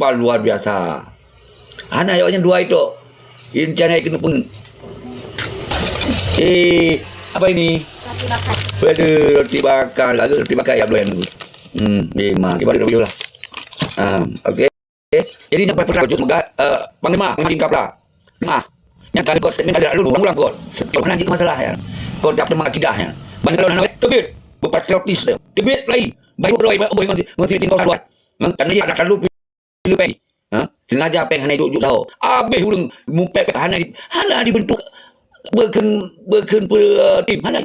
Nepal luar biasa. Hana ayoknya dua itu. Ini channel kena pun. Apa ini? Roti bakar. Waduh, roti bakar. Agak roti bakar ya blend tu. Memang. Kita balik dulu lah. Okey. Jadi nampak pernah wujud Panglima kapla. Yang kali kau statement ada dulu ulang kau. Setiap mana jika masalah ya. Kau dapat mengakidah ya. Bandar lawan tebit. Berpatriotis tu. Tebit lagi. Baik beroi mesti tinggal luar. Kerana dia ada lalu pilu pen. Sengaja peng hana duduk tahu. Habis urang mupek hana dibentuk berken tim hana.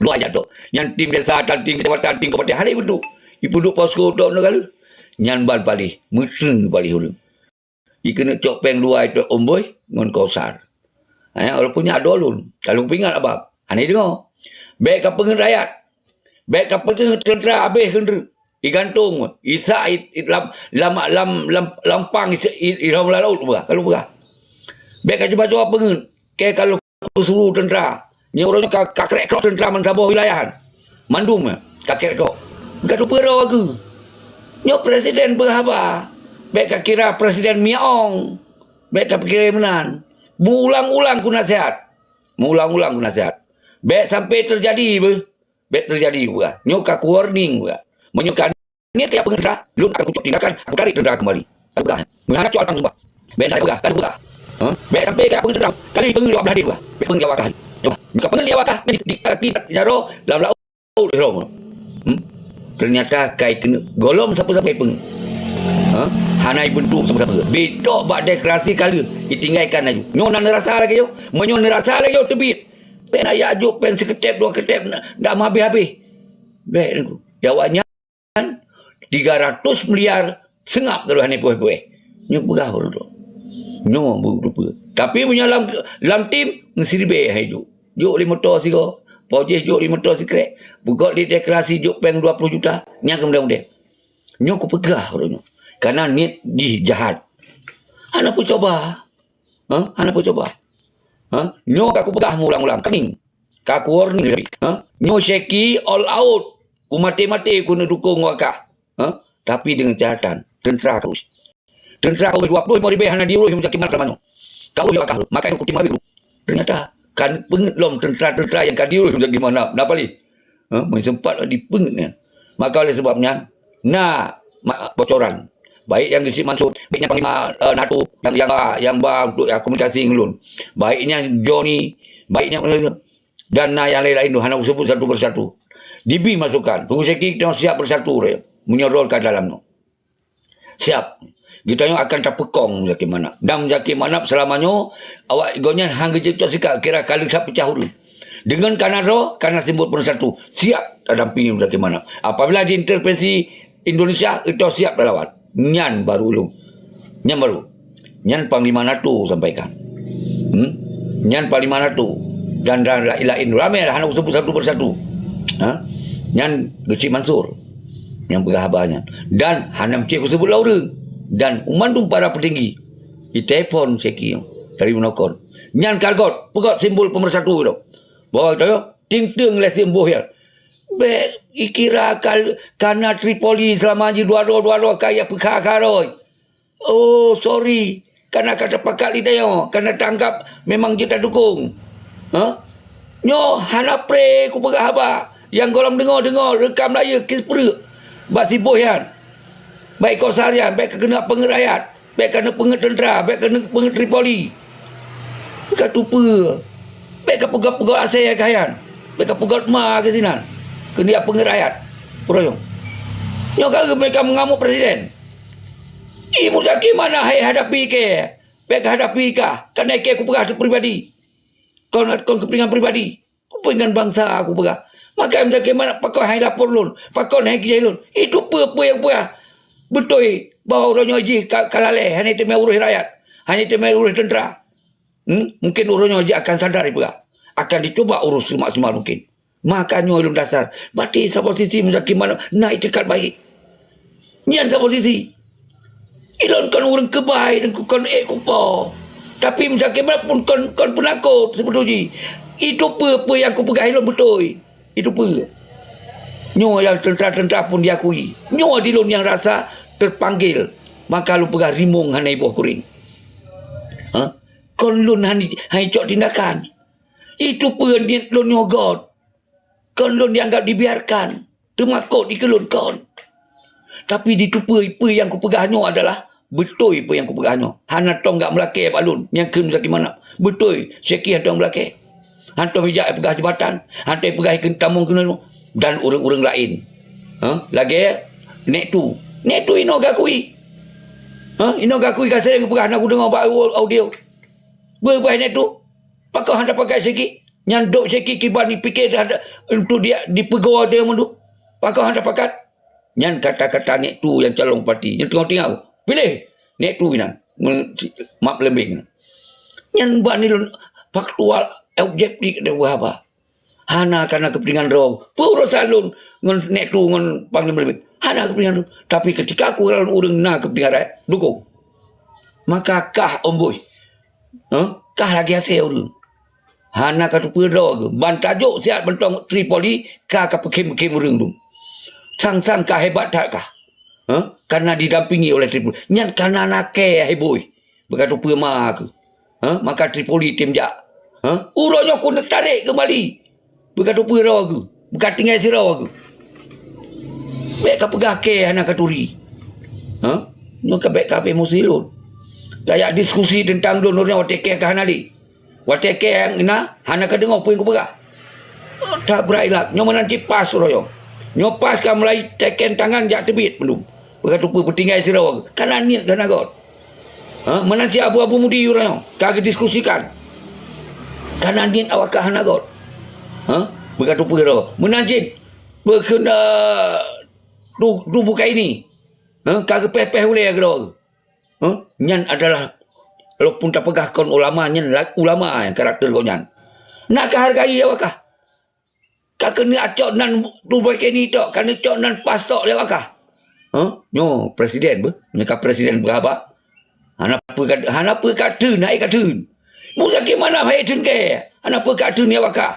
Luar aja tu. Yang tim desa dan tim kecamatan tim kabupaten hana bentuk. Ibu duk posko dok negara. Nyan ban palih, meseng palih urang. Ikena cok peng luar itu omboy ngon kosar. Orang punya ada ulun. Kalau pingat apa? Hana dengar. Baik kapal rakyat. Baik kapal tentera habis kendera. Igantung. Isa lampang iram laut berah. Kalau berah. Baik kaca baju apa ngen. Kayak kalau suruh tentera. Ni orangnya kakrek kok tentera man Sabah wilayahan. Mandum kakrek kok. Gaduh perau aku. Nyok presiden berapa? Baik kira presiden Miaong. Baik kira menan. Mengulang-ulang ku nasihat. Mengulang-ulang ku nasihat. Baik sampai terjadi baik terjadi juga. Nyok aku warning juga. Menyukan ni tiap pengendara belum akan kucuk tindakan aku tarik tentera kembali. Tak begah. Menghana cok alpang sumpah. Baik tak begah, kan begah. Baik sampai ke pengendara kali pengendara belah dia juga. Baik pengendara wakah. Coba. Jika pengendara wakah di kaki jaro dalam laut rom. Ternyata kai kena golom siapa-siapa peng. Hanai bentuk siapa-siapa. Bedok bak deklarasi kala ditinggalkan laju. Nyo nak nerasa lagi yo. Menyo nerasa lagi yo tebit. Pen ayak juk pen seketep dua ketep dah habis-habis. Baik aku. Jawabnya 300 miliar sengap kalau hanai puai-puai. Nyo pegah tu. Nyo berupa. Tapi punya dalam tim ngesiribe hai juk. Juk 5 motor sigo. Pojeh juk 5 motor sikrek. Bugot di deklarasi juk peng 20 juta. Nya kemudian. Nyo aku pegah kalau nyo. Karena niat jahat. Ana pun coba. Ana pun coba. Nyo aku pegah ulang-ulang. Kening. Kaku warning. Nyo syeki all out. Ku mati-mati ku nak dukung wakah. Tapi dengan catatan. Tentera kau. Tentera kau 20 ribu hana diurus macam kimat ramano. Kau yang wakah. Maka aku timah biru. Ternyata. Kan pengetlom tentera-tentera yang kan diurus macam gimana. Kenapa ni? Sempat dipengetnya. Maka oleh sebabnya. Bocoran. Baik yang Isi Mansur, baiknya Panglima NATO yang untuk komunikasi ngelun. Baiknya Johnny, baiknya dan yang lain-lain tu hana sebut satu persatu. DB masukkan. Tunggu seki kita siap bersatu menyorol ke dalam tu. Siap. Kita akan terpekong bagaimana. Dan bagaimana selamanya awak gonya hang jejak sikap kira kali tak pecah dulu. Dengan karena simbol persatu. Siap dampingi bagaimana. Apabila diintervensi Indonesia itu siap lawan. Nyan baru. Nyan Panglima NATO sampaikan. Nyan Panglima NATO dan lain-lain ramai lah nak sebut satu persatu. Nyan Isi Mansur yang berhabarnya dan hanam cik sebut laura dan umandung para petinggi di telefon seki dari Menokon. Nyan kargot pegot simbol pemersatu itu. Bawa itu ting-ting le simbol ya. Baik, ikira karena Tripoli selama je dua-dua kaya pekak-karoi. Oh, sorry. Karena kata pakat lidah yo. Karena tanggap memang dia tak dukung. Nyo, hana pre ku pegah haba. Yang golong dengar rekam laya kes perut. Bak sibuh yan. Baik kau sarian, baik kena pengerayat. Baik kena pengetentera, baik kena penget Tripoli. Bukan tupa. Baik kau pegat-pegat asal kayan. Baik kau pegat ma ke sinan. Kena pengerayat. Proyong. Nyo kata mereka mengamuk presiden. Ibu sakit mana hai hadapi ke? Baik hadapi kah? Kerana aku pegah pribadi. Kau nak kepentingan pribadi. Kepentingan bangsa aku pegah. Maka sakit mana pakai hai lapor lun. Pakai hai kijai lun. Itu apa yang pegah. Betul. Bahawa orangnya haji kalale. Hanya temai urus rakyat. Hanya temai urus tentera. Mungkin orangnya haji akan sadar pegah. Akan dicoba urus semaksimal mungkin. Makanya ulun dasar. Berarti sa posisi macam mana naik dekat baik. Nian sa posisi. Ilon kan orang kebaik dan kan kupa. Tapi macam mana pun kan penakut sebetulnya. Itu apa yang aku pegang ilon betul. Itu apa. Nyo yang tentera-tentera pun diakui. Nyo dilun yang rasa terpanggil. maka lu pegah rimung hanai buah kuring. Kon lun hai cok tindakan. Itu pun dia lun nyogot. Kon lun dianggap dibiarkan. Termakut di kelun kon. Tapi ditupa yang ku pegahnya adalah betul apa yang ku pegahnya. Hana tong gak melaki balun. Yang kun sakit mana. Betul. Seki hantong melaki. Hantong bijak pegah jabatan. Hantong pegah ikan tamung kena. Dan orang-orang lain. Lagi nek tu ino gakui. Ino gakui kasih yang pegah aku dengar audio. Berbaik nek tu. Pakau hendak pakai seki. Nyanduk seki kibar ni fikir untuk dia dipegawa dia mundu. Pakau hendak pakat. Nyan kata-kata nek tu yang calon parti. Yang tengok-tengok. Pilih. Nek tu binan. Mak lembing. Nyan buat ni faktual objektif dia buat apa. Hana karena kepentingan roh. Pura salun. Ngan nek tu ngan panglima lebih. Hana kepentingan roh. Tapi ketika aku orang nak kepentingan rakyat. Dukung. Maka kah omboy. Kah lagi hasil orang. Hana kata pura ke. Bantajuk siap bentong Tripoli. Kah kepekim-pekim orang tu. Sang-sang kah hebat tak kah? Karena didampingi oleh Tripoli. Nyan karena nake heboy. Berkata pura ke. Maka Tripoli tim jak. Urutnya aku nak tarik kembali. Berkata pura ke. Bukan tinggal sirau ke. Baik kah pegah ke hana katuri. Maka baik kah emosi lun. Kayak diskusi tentang donornya wateke kah hanali. Wateke yang ina hana kedengar apa yang ku pegah. Tak berailak. Nyo menanti pas royo. Nyo pas kah mulai teken tangan jak tebit belum. Berkata pura bertinggal sirau ke. Karena niat karena god. Menanti abu-abu mudi royo. Kagak diskusikan. Karena niat awak kah hana god. Berkata pura. Menanti berkena tu buka ini. Kagak peh-peh boleh agak. Nyan adalah walaupun tak pegah kon ulama nyan ulama yang karakter kau nyan. Nak hargai awak kah? Kak kena acok nan tu baik ini tok, kena cok nan pas tok lewat kah? Nyo presiden ber, mereka presiden berapa? Hana apa kata naik kata. Mula ke mana baik tun ke? Hana apa kata ni awak kah?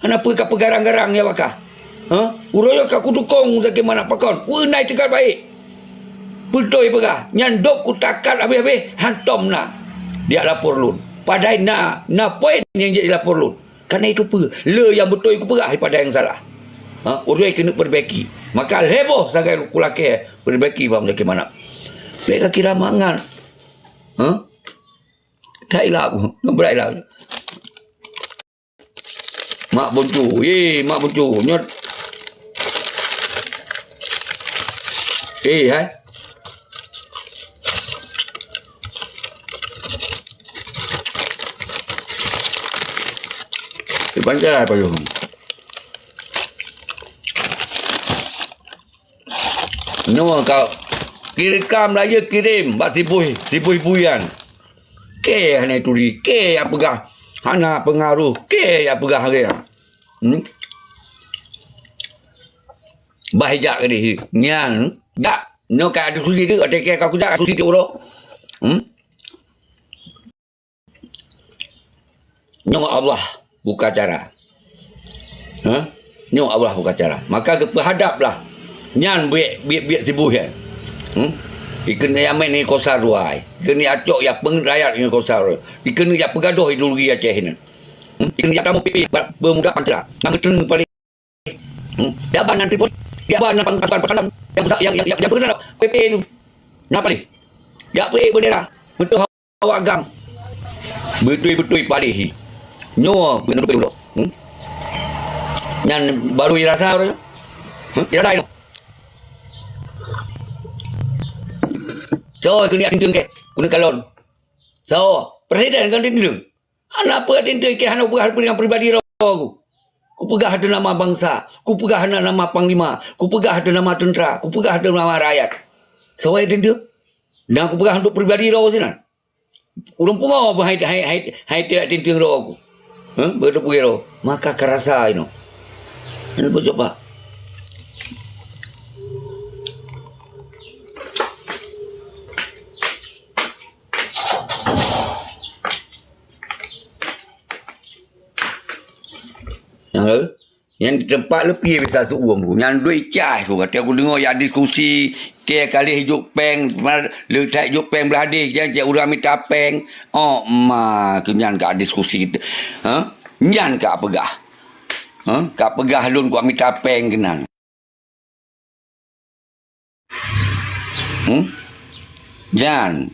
Hana apa kah pegarang-garang ni awak kah? Uroyo kah ku dukung ke mana pakon? Naik tegal baik. Betul pegah. Nyandok ku takat habis-habis hantom nak. Dia lapor lun. Padahal na poin yang jadi lapor lun. Karena itu apa? Le yang betul ku pegah daripada yang salah. Orang kena perbaiki. Maka heboh sangat ku laki perbaiki bang macam mana. Mereka kira mangan. Tak elak aku. Berat elak. Mak buncu. Mak buncu. Nyot. Hai. Panjang apa tu? Nyawa kau kirim lagi kirim bak sibui-buian. Ke hana turi, ke apa gah? Hana pengaruh, ke apa gah hari? Bahaya ke ni? Nyan, dak. No ka ada susi dia, ada ke kau dak susi dia orang. Nyawa Allah buka cara. Nyo Allah buka cara. Maka berhadaplah. Nyan biak sibuh ya. Ikan yang main ni kosar ruai. Ikan yang acok ya pengrayat ni kosar. Ikan yang pegaduh ideologi Aceh ni. Ikan yang kamu pipi bermuda pancera. Yang keteng paling. Jaban nanti pun. Jaban pasukan pasangan yang berkenal PP tu. Napa ni? Ya PP bendera. Betul awak gang. Betul paling. Nyo benar betul. Yang baru dirasa orang. Dirasa itu. So kena tintung ke, guna kalon. So presiden kan tintung. Anak apa tintung ke anak pegah dengan pribadi aku. Ku pegah ada nama bangsa, ku pegah ada nama panglima, ku pegah ada nama tentera, ku pegah ada nama rakyat. So ai tintung. Dan aku pegah untuk pribadi sini. Urang pungo hai tidak tintung aku. Berdua maka kerasa ini. Ini bercoba. Yang lalu, Yang di tempat lebih besar seorang tu. Yang duit cah aku kata aku dengar yang diskusi ke kali hijuk peng, letak hijuk peng belah hadis jangan orang minta peng. Oh, kenyan ka diskusi kita. Ha? Nyan ka pegah. Ha? Ka pegah lun ku minta peng kenan. Jan.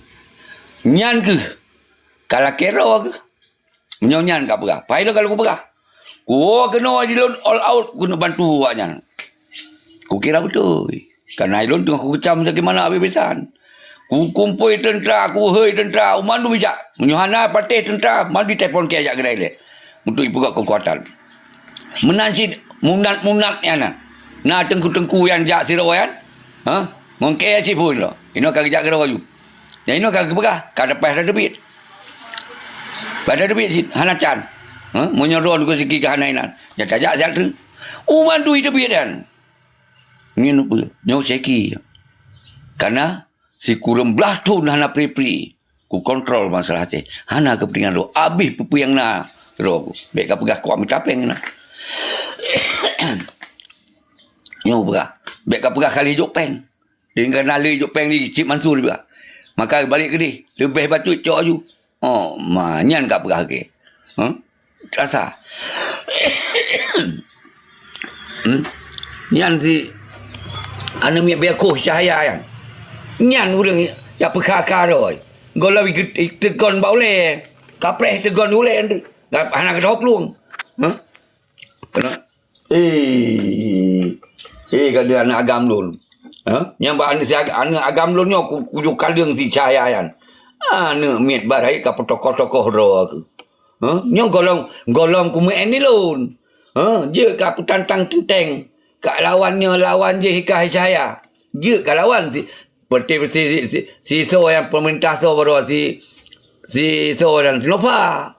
Nyan ke? Kalau kira ke? Nyan ka pegah. Pai kalau ku pegah. Ku kena Aidilon all out guna bantu awaknya. Ku kira betul. Karena Aidilon tengah ku kecam bagaimana habis-habisan. Ku kumpul tentera, ku hei tentera, mandu bijak. Menyuhana patih tentera, mandu telefon ke ajak gerai le. Untuk ibu kekuatan. Menansi munat yang na tengku-tengku yang jak siro kan. Ha? Mungkin si pun lo. Ino kagak jak gerai ju. Yang ino kagak begah, kada pas ada debit. Pada debit si hanacan. Menyeron ke segi kehanainan. Ya tajak siap tu. Mandu itu biadan. Ini apa? Nyok seki. Karena si kurang belah tu hana pri-pri. Ku kontrol masalah tu. Hana kepentingan lo. Habis pupu yang na. Ro. Baik ka pegah ku ambil tapeng na. Nyok pegah. Baik ka pegah kali hijuk peng. Dengan nala hijuk peng ni Cik Mansur juga. Maka balik ke dia. Lebih batu cok ju. Oh, nyan ka pegah ke. Rasa nyan si anu mi biar ko cahaya yang nyan urang ya pekaka rồi gola wi tegon baule kapreh tegon ule anak kedop luang kena kada anak agam lun nyang ba anak agam lun nyo ku kaldeng si cahaya yang anu miet barai ka tokoh-tokoh ro aku nyong golong ku main ni lun. Je ka petantang tenteng. Ka lawannya lawan je hikah saya. Je ka lawan seperti si so yang pemerintah so baru si so dan Nova.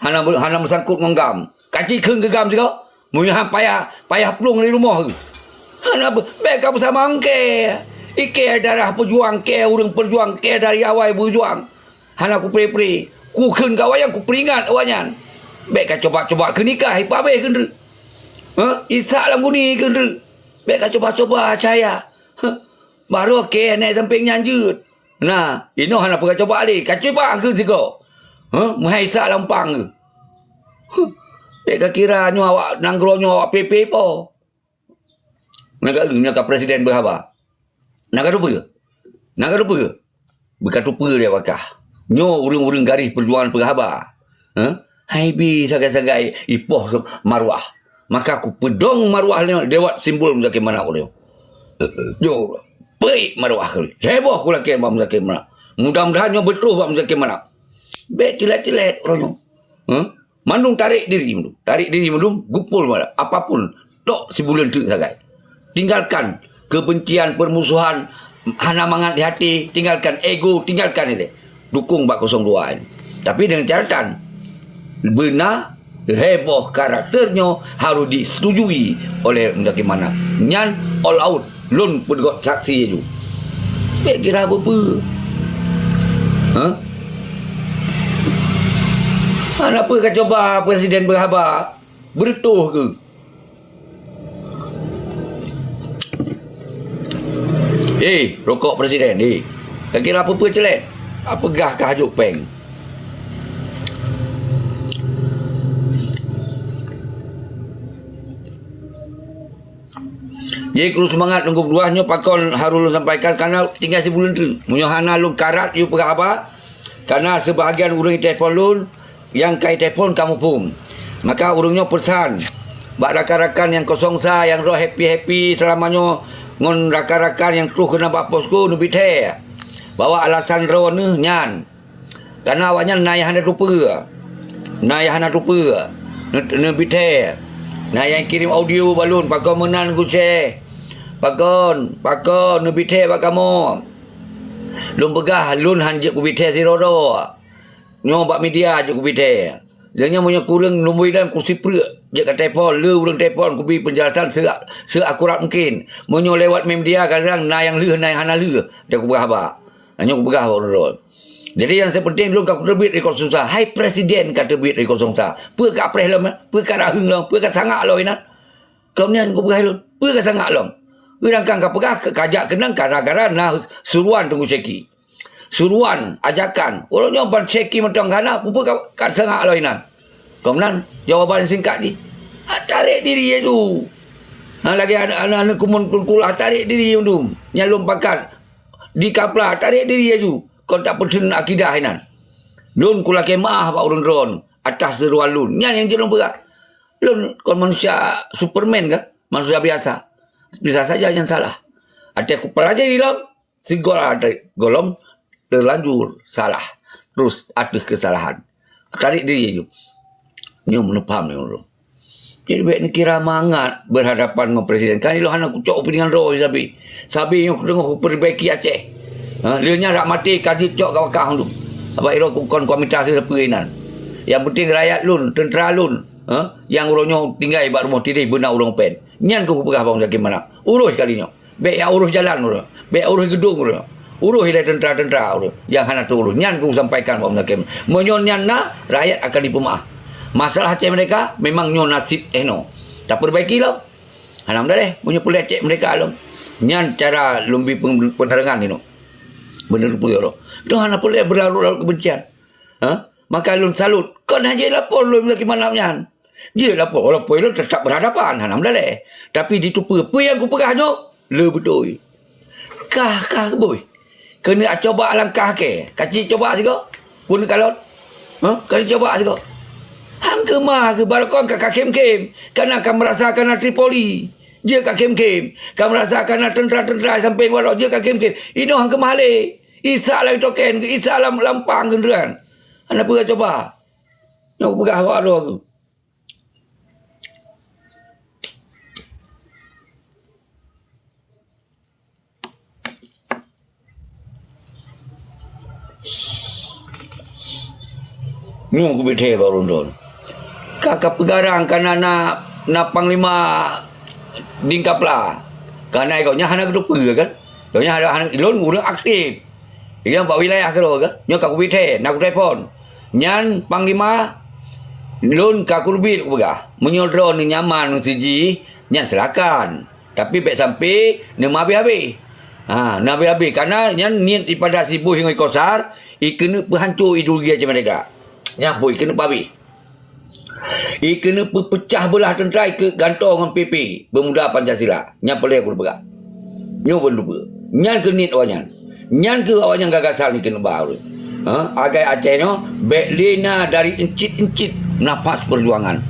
Hana bersangkut menggam. Kaci keung gegam juga. Munya payah pelung di rumah ke. Hana baik ka bersama engke. Ike darah pejuang ke urang perjuang ke dari awal berjuang. Hana ku pre-pre. Ku keun kawayang ku peringat awaknya. Baik ka coba-coba ke nikah ipa be ke ndre. Isak lam guni ke ndre. Baik ka coba-coba saya. Baru ke naik samping nyanjut. Nah, ino hana pernah coba ali. Ka coba ke siko. Muhai isak lampang ke. Baik ka kira nyo awak nanggronyo awak PP po. Nak presiden berhaba. Nak lupa ke? Nak lupa ke? Bukan lupa dia wakah. Nyo urung-urung garis perjuangan perhaba. Hai bi sagai-sagai ipoh marwah. Maka aku pedong marwah lewat simbol mzakim mana aku. Jo, baik marwah kali. Heboh aku laki bab mzakim mana. Mudah-mudahan nyo betul bab mzakim mana. Baik tilet-tilet orangnya. Mandung tarik diri mandung gupul mana. Apapun tok si bulan tu sagai. Tinggalkan kebencian, permusuhan, hana mangat di hati, tinggalkan ego, tinggalkan itu. Dukung Bak 02. Tapi dengan catatan benar heboh karakternya harus disetujui oleh bagaimana. Nyan all out lun pedegot saksi itu. Baik kira apa? Kenapa kau coba presiden berhabar? Bertuh ke? Rokok presiden ni. Kau kira apa celet? Apakah hajuk peng? Jadi kru semangat nunggu buahnya pakon harus sampaikan karena tinggal sebulan tu. Munyohana lu karat you perah apa? Karena sebahagian urang telefon lun yang kai telefon kamu pun. Maka urangnya pesan bak rakan-rakan yang kosong sa yang roh happy selamanya ngon rakan-rakan yang terus kena baposku nu bithe. Bawa alasan ro ni nyan. Karena awaknya nayah hana rupa. Ne bithe. Nah yang kirim audio balun pakon menan ku share. Pakon ne bithe bak kamu. Lun begah lun hanjek ku bithe si rodo. Nyo bak media je ku bithe. Jangan punya kurang nombor dan kursi perut. Dia kata telefon, le urang telefon ku bi penjelasan seakurat mungkin. Menyo lewat media kadang na yang le na yang hana le. Dia ku berhabar. Hanya ku begah orang. Jadi yang sepenting lu kau terbit rekod susah. Hai presiden kata terbit rekod susah. Pe ka apreh lah, pe ka rahung lah, pe ka sangak lah inat. Kau ni kau pegah lon. Pegah sangat long. Sedangkan kau pegah kajak kenang gara-gara nah suruhan tunggu seki. Suruhan ajakan. Orang nyoban seki mentang kana pupa kat sangat loinan. Kau menan jawapan singkat ni. Tarik diri tu. Lagi anak-anak kumpul tarik diri tu. Nyalum pakat di kapla tarik diri tu. Kau tak persen akidah inan. Lun kula kemah pak urun ron atas seruan lun. Yang jelung perak. Lun kau manusia Superman kan? Manusia biasa. Bisa saja yang salah. Ada aku pelajari lah. Si golong terlanjur salah. Terus ada kesalahan. Tarik diri tu. Ni menepam ni orang. Jadi baik ni kira mangat berhadapan dengan presiden. Kan ilah anak kucok dengan roh sabi. Sabi yang tengok perbaiki Aceh. Dia nya rak mati kaji cok kawakah tu. Apa iro kon komitasi seperinan. Yang penting rakyat lun, tentera lun, yang urangnya tinggal ibat rumah tidur benar urang pen. Nyan ku pegah bang sakim mana. Urus kalinya. Baik ya urus jalan urang. Baik urus gedung urang. Urus dari tentera-tentera urang. Yang hana tu urus. Nyan ku sampaikan bang sakim. Menyon nyan na rakyat akan dipemaah. Masalah Aceh mereka memang nyon nasib no. Tak perbaikilah. Hanam dah deh punya pulih Aceh mereka lo. Nyan cara lumbi penerangan ni no. Benar pulih lo. Tu hana pulih berlarut-larut kebencian. Maka lun salut. Kau dah je lapor lun lagi malam nyan. Dia lapor. Lapor lu tetap berhadapan. Hanam dah deh. Tapi ditupa apa yang ku pegahnya? Le betul. Kah boy. Kena coba langkah ke. Kacik coba juga. Pun kalau. Kena coba juga. Hang ke mah ke balkon kakak kem-kem. Karena akan merasakan Tripoli. Dia kak kem-kem. Kan merasakan tentera-tentera sampai walau dia kak kem-kem. Ini hang ke mahale. Isa lah token. Isa lah lampang kenderaan. Anda pergi coba. Nak pergi awak tu aku. Ni aku betah baru tu. Kakak pegarang karena nak panglima dingkaplah. Karena ikutnya hana kedupa kan. Donya hana lon urang aktif. Yang buat wilayah ke kan. Nyo kak betah nak telefon. Nyan panglima lon kak kurbit aku pegah. Menyodro ni nyaman siji nyan silakan. Tapi baik sampai nama habis-habis. Nak habis-habis karena nyan niat daripada sibuh hingga kosar ikena berhancur ideologi Aceh mereka. Yang pun ikena habis. Kena pecah belah tentera gantung dengan PP Pemuda Pancasila. Yang boleh aku pegang. Nyo pun lupa. Nyan ke nit awak nyan ke awak yang gagasan ni kena baru. Agai Aceh no beklina dari encit-encit nafas perjuangan.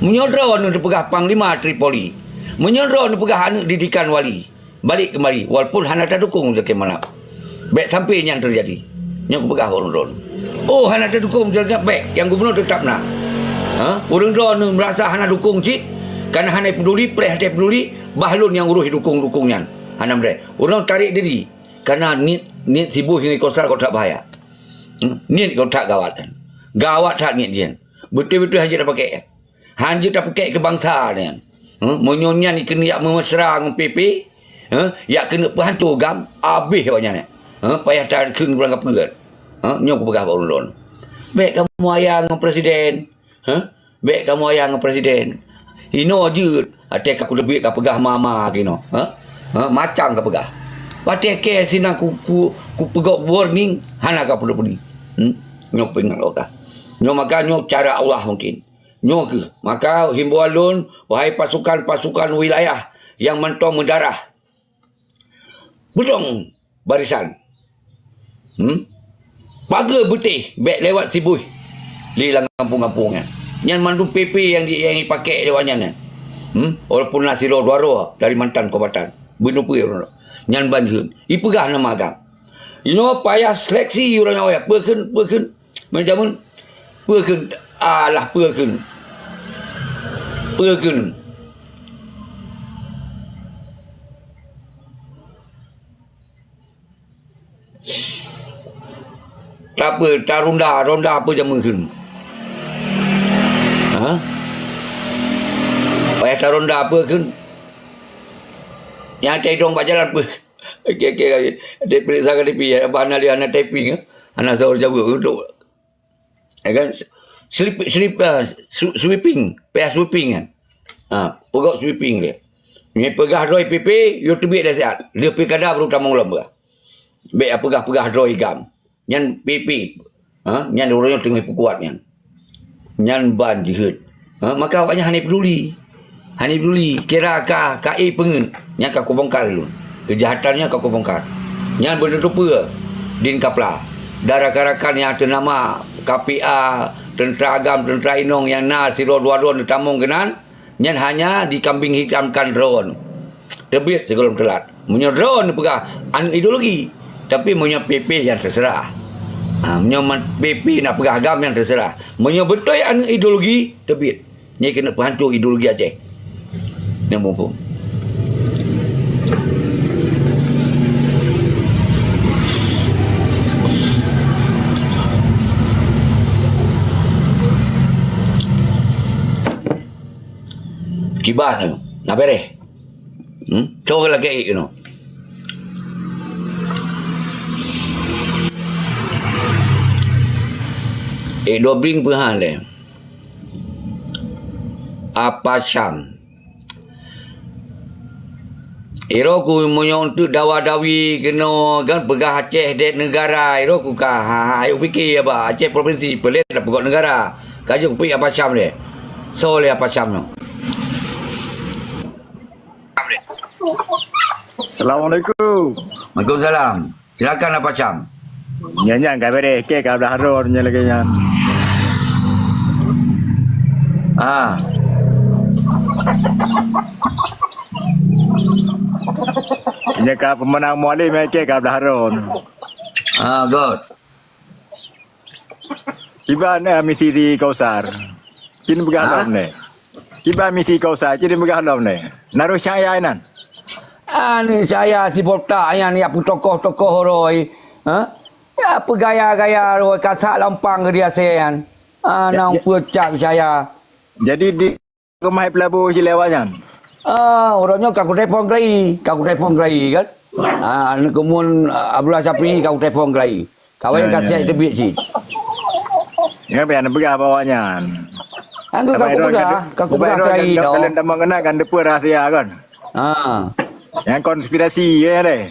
Menyodra nu pegah panglima Tripoli. Menyodra nu pegah anak didikan wali. Balik kemari walaupun hana tak dukung zakem mana. Baik sampai yang terjadi. Nyo pegah orang-orang. Oh hana tak dukung jaga baik yang gubernur tetap nak. Orang dah merasa hana dukung cik. Kerana hana peduli, hati peduli, bahlun yang urus dukung-dukungnya. Hana mereka. Orang tarik diri. Kerana niat sibuk hingga kosar kau tak bahaya. Niat kau tak gawat. Gawat tak niat dia. Betul-betul hanya tak pakai. Hanya tak pakai kebangsaan. Menyonya ni kena yak memesra dengan PP. Yak kena perhantu gam. Habis awaknya. Payah tak kena pulang ke pegat. Nyok pegah orang-orang. Baik kamu ayang dengan presiden. Baik kamu ayang dengan presiden. Ino je. Atek aku lebih kau pegah mama kino. Macam kau pegah. Patek ke sini ku pegak warning. Hana kau perlu pergi. Nyok pengen kau kah. Nyok maka nyok cara Allah mungkin. Nyok ke. Maka himbauan lun. Wahai pasukan-pasukan wilayah. Yang mentong mendarah. Bedong barisan. Pagar betih. Baik lewat sibuh. Lilang kampung-kampungnya. Yang mandu PP yang dipakai lewatnya. Walaupun nasi dua dari mantan Kubatan. Benupa orang. Yang banjir. Ipegah nama agam. Payah seleksi orang awak. Perken. Macam perken. Alah perken. Tak apa, tak ronda apa jam mungkin. Payah tak ronda apa kan? Yang tedong jalan apa? Okey. Dia periksa ke tepi. Abang anak dia anak typing. Anak sahur Jawa. Kan? Sweeping. Payah sweeping kan? pegak sweeping dia. Ni pegah roi PP, yo tebik dah sihat. Dia pilkada baru tamang ulam bah. Baik pegah roi gam. Nyan PP. Nyan orang yang tengah kuat nyan. Nyan ban jihad. Maka awaknya hani peduli. Kira KI pengen. Nyan kau bongkar dulu. Kejahatannya kau bongkar. Nyan benda rupa Din Kapla. Rakan-rakan yang ternama KPA, Tentera Agam, Tentera Inong yang siro dua-dua ditamung kenan. Nyan hanya dikambing hitamkan drone. Terbit sebelum telat. Punya drone pegah ideologi. Tapi punya PP yang terserah. Punya PP nak pegah agam yang terserah. Punya betul ideologi terbit. Ni kena hancur ideologi Aceh. Yang mumpung. Kibar ni. Nak beres. Coba lagi you know. Dobring perhan le. Apa Syam. Ku monyo untuk dawa-dawi kena kan pegah Aceh dek negara. Ku ayo fikir apa Aceh provinsi pelit dah pegak negara. Kaji ku pergi apa Syam le. So le apa Syam no. Assalamualaikum. Waalaikumsalam. Silakan apa Syam. Nyanyi kan bere ke ka dah harun nya lagi nyan. Nya ka pemenang mualim ke ka dah harun. Good. Iban misi di Kausar. Kin begah lam ne. Iban misi Kausar jadi begah lam ne. Naruh saya nan. Ni saya si Botak yang ni apa tokoh-tokoh roi. Ya apa gaya-gaya roi kasak lampang ke dia sean. Nang pecak saya. Jadi di rumah pelabuh je lewatnya. Orangnya kau telefon gelai kan. Kemudian Abdullah Syafi'i kau telefon gelai. Kau yang kasih debit sih. Ya biar begah bawanya. Anggo kau begah gelai dah. Kalian dah mengenakan depa rahsia kan. Yang konspirasi ya deh.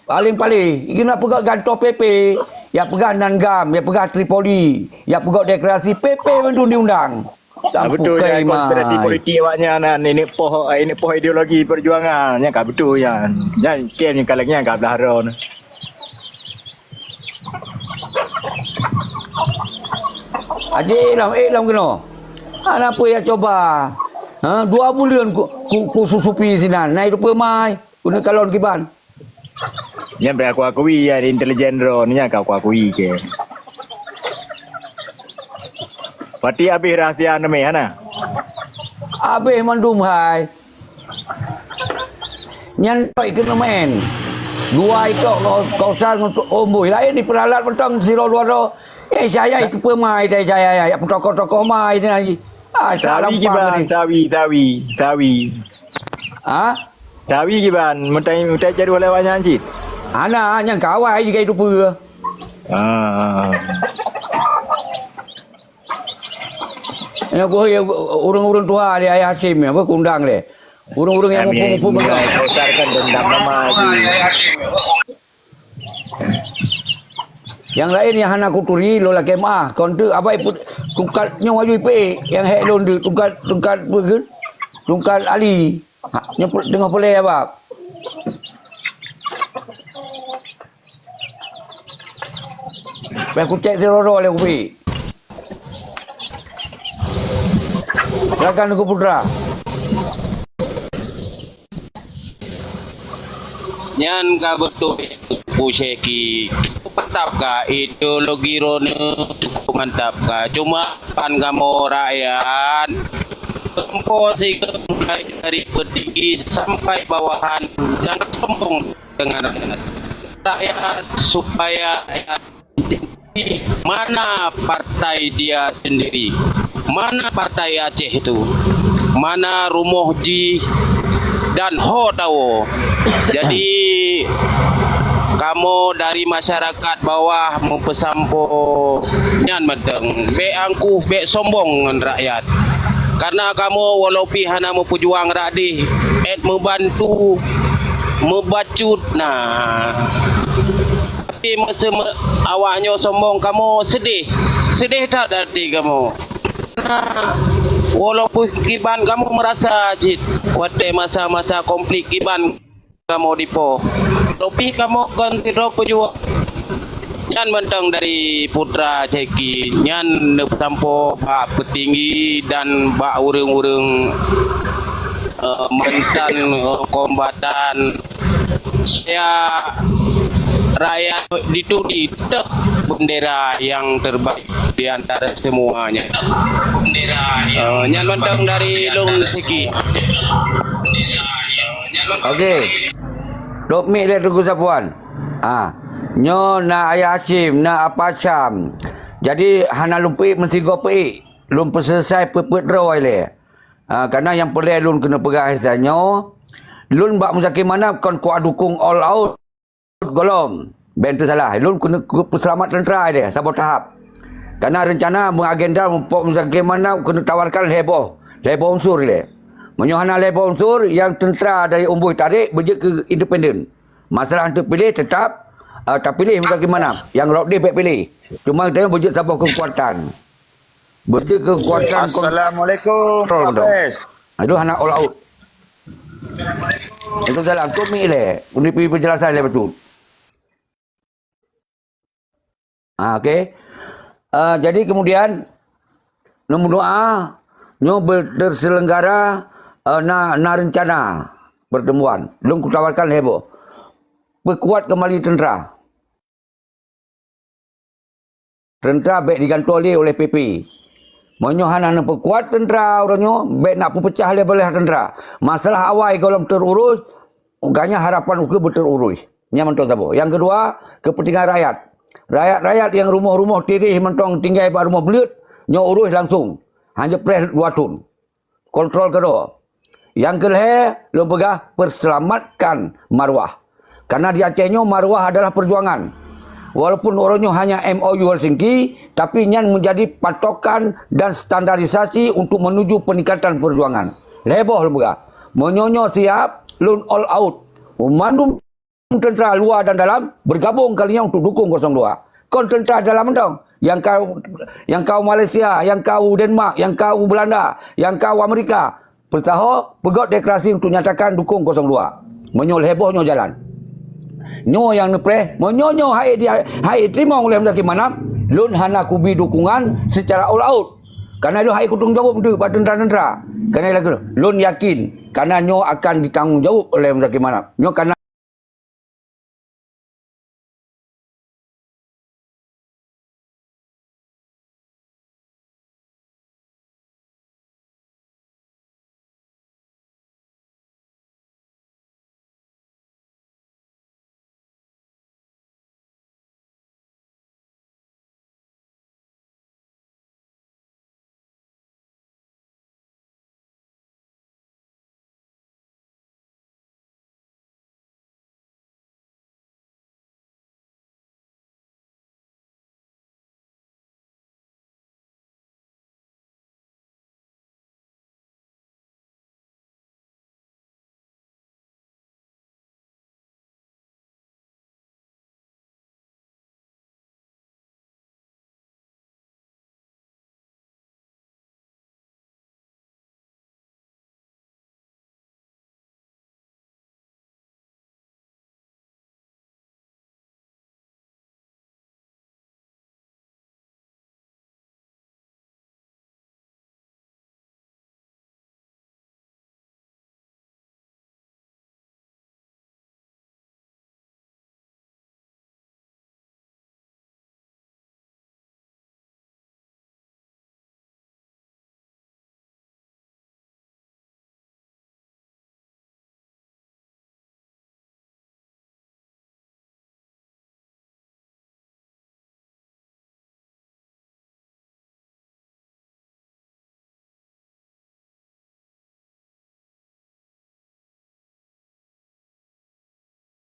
Paling ini nak pegak gantor PP, ya pegak Nangam, ya pegak Tripoli, ya pegak deklarasi PP undang-undang. Betul ya konspirasi politik awaknya ini poh ideologi perjuangan nya ka betul ya. Nya kem yang kalangnya ka Harun. Lam kena. Apa ya coba? 2 bulan ku susupi sinan. Naik rupa mai. Guna kalon kiban. Yang berlaku akui ya intelijen drone nya kau akui ke. Pati habis rahsia nama mana? Habis mandum hai. Nyan toy kena main. 2 itu kau sar untuk omboi lain di peralat petang siro luar. Saya itu pemai dari saya ya tokoh-tokoh mai ni lagi. Tawi kiban, tawi. Tawi kiban, mutai jadi oleh banyak cik. Ana yang kawai jika itu pura. Yang orang-orang tua dia ayah Hashim apa kundang dia. Orang-orang yang mumpung kau sarkan dendam nama yang lain yang hana kuturi lola kemah kontu abai put tungkat nyong wajui pe yang hek lon de tungkat begun tungkat ali nyeput dengar boleh apa aku cek seroro le kupi silakan aku putra nyan ka betul Puseki mantap ka ideologi rone mantap ka cuma pan kamu rakyat komposi mulai dari petinggi sampai bawahan jangan sombong dengan rakyat supaya mana partai dia sendiri, mana partai Aceh itu, mana Rumohji dan Ho tahu. Jadi kamu dari masyarakat bawah mempesampo nyan medeng be angkuh be sombong dengan rakyat Karena kamu walaupun hana memperjuang radih, membantu, membacut. Nah, tapi masa awaknya sombong, kamu sedih. Sedih tak hati kamu? Nah, walaupun kiban kamu merasa jit, waktu masa-masa konflik kiban kamu dipo, tapi kamu kan tidak pejuang. Nyan mentang dari putra ceki, nyan tampo bak petinggi dan bak urung-urung mantan kombatan. Saya rakyat ditudi bendera yang terbaik di antara semuanya. Nyan mentang dari Long Ceki. Okey. Dok mik dia tunggu sapuan. Nyo na ayah Hashim na apa cam. Jadi hana lumpi mesti go pi. Lum selesai pepet draw le. Karena yang perlu lun kena pegah nyo. Lun bak musaki mana kon kuat dukung all out golom. Ben tu salah. Lun kena peselamat tentera dia sabot tahap. Karena rencana mengagenda pok musaki mana kena tawarkan heboh. Heboh unsur le. Menyohana heboh unsur yang tentera dari umbuh tarik berjek ke independen. Masalah untuk pilih tetap tak pilih macam mana. Yang Lord dia baik pilih. Cuma kita berjek sabah kekuatan. Berjek kekuatan. Assalamualaikum. Pak Pres. Itu anak all out. Itu salah. Kau mi le. Ini pergi penjelasan le betul. Okey. Jadi kemudian nombor doa nyo terselenggara na rencana pertemuan. Belum kutawarkan heboh. Perkuat kembali tentera. Tentera baik digantoli oleh PP. Menyohana nak perkuat tentera orangnya, baik nak pecah oleh tentera. Masalah awal kalau terurus, agaknya harapan ukur terurus. Yang mentong sabo. Yang kedua, kepentingan rakyat. Rakyat-rakyat yang rumah-rumah tirih mentong tinggal pada rumah belut, nyo urus langsung. Hanya pres 2 tun. Kontrol kedua. Yang kelih, lo pegah perselamatkan marwah. Karena di Acehnya marwah adalah perjuangan. Walaupun orangnya hanya MOU Helsinki, tapi nyan menjadi patokan dan standarisasi untuk menuju peningkatan perjuangan. Leboh lembaga. Menyonyo siap, lun all out. Memandu tentera luar dan dalam bergabung kalinya untuk dukung 02. Kon tentera dalam dong. Yang kau Malaysia, yang kau Denmark, yang kau Belanda, yang kau Amerika. Persaho pegot deklarasi untuk nyatakan dukung 02. Menyol hebohnya jalan. Nyo yang nepre, menyonyo hai terima oleh mendaki mana, lun hana kubi dukungan secara all out. Karena lu hai kutung jawab tu pada tentera-tentera. Karena lagi lun yakin karena nyo akan ditanggung jawab oleh mendaki mana. Nyo karena